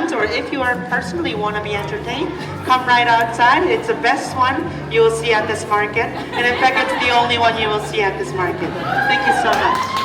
fans, or if you are personally want to be entertained, come right outside. It's the best one you will see at this market. And in fact, it's the only one you will see at this market. Thank you so much.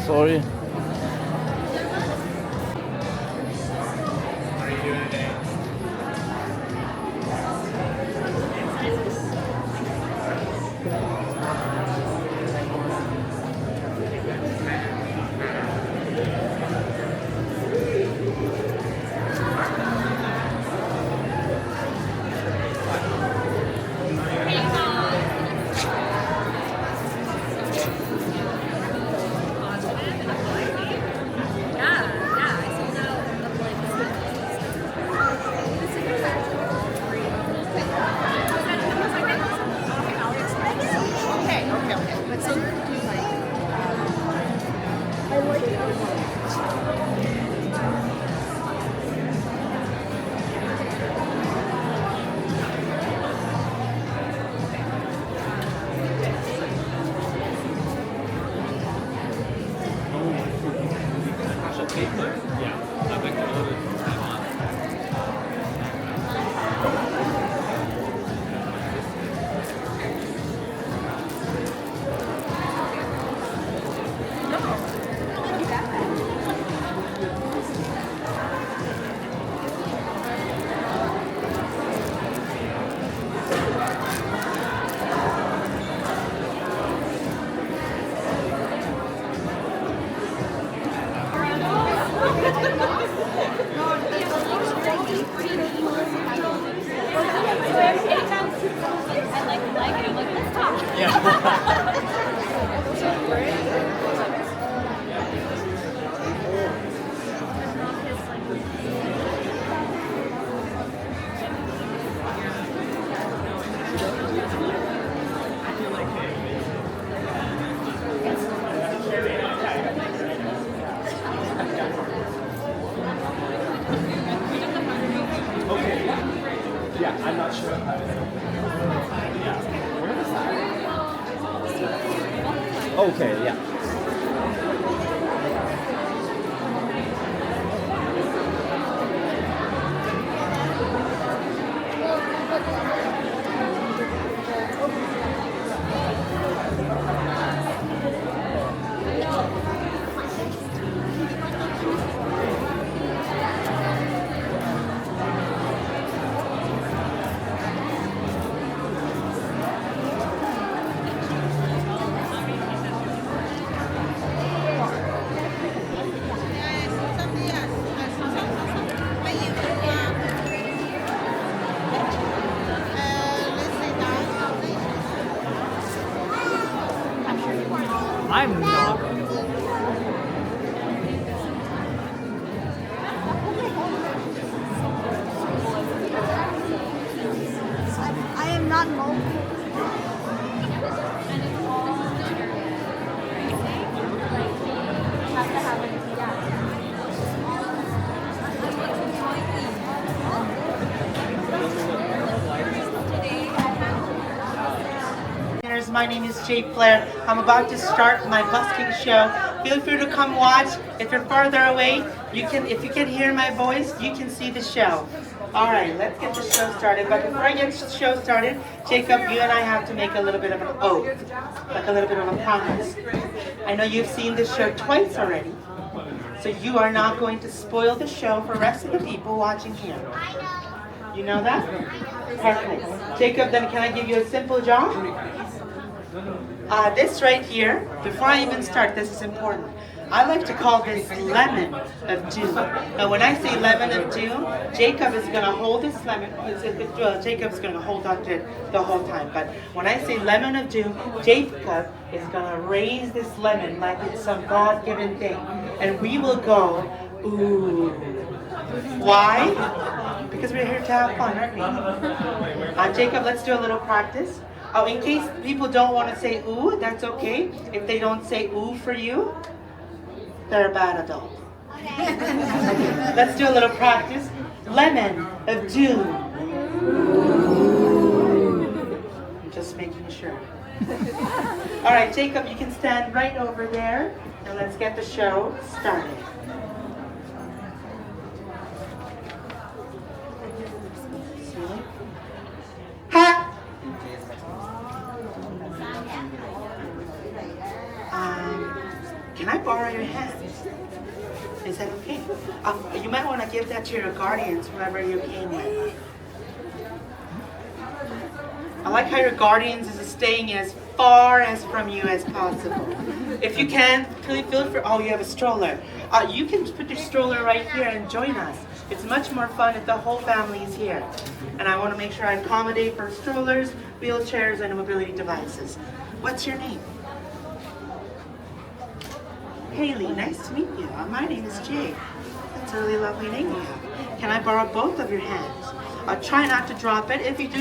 Sorry. Yeah, I'm not sure. Okay, yeah. I'm not going to. I am not mobile. My name is Jay Flair. I'm about to start my busking show Feel free to come watch. If you're farther away, if you can hear my voice, you can see the show. All right, let's get the show started. But before I get the show started, Jacob, you and I have to make a little bit of an oath, like a little bit of a promise. I know you've seen this show twice already, so you are not going to spoil the show for the rest of the people watching here. You know that? Perfect. Jacob, then can I give you a simple job? This right here, before I even start, this is important. I like to call this lemon of doom. Now when I say lemon of doom, Jacob is going to hold this lemon. Jacob's going to hold on to it the whole time. But when I say lemon of doom, Jacob is going to raise this lemon like it's some God-given thing. And we will go, ooh. Why? Because we're here to have fun, aren't we? Jacob, let's do a little practice. In case people don't want to say ooh, that's okay. If they don't say ooh for you, they're a bad adult. Okay, let's do a little practice. Lemon of doom. I'm just making sure. All right, Jacob, you can stand right over there, and let's get the show started. Ha! Can I borrow your hands? Is that okay? You might want to give that to your guardians, whoever you came with. I like how your guardians is staying as far as from you as possible. If you can, please feel free. Oh, you have a stroller. You can put your stroller right here and join us. It's much more fun if the whole family is here. And I want to make sure I accommodate for strollers, wheelchairs, and mobility devices. What's your name? Haley, nice to meet you. My name is Jay. That's a really lovely name you have. Can I borrow both of your hands? Try not to drop it. If you do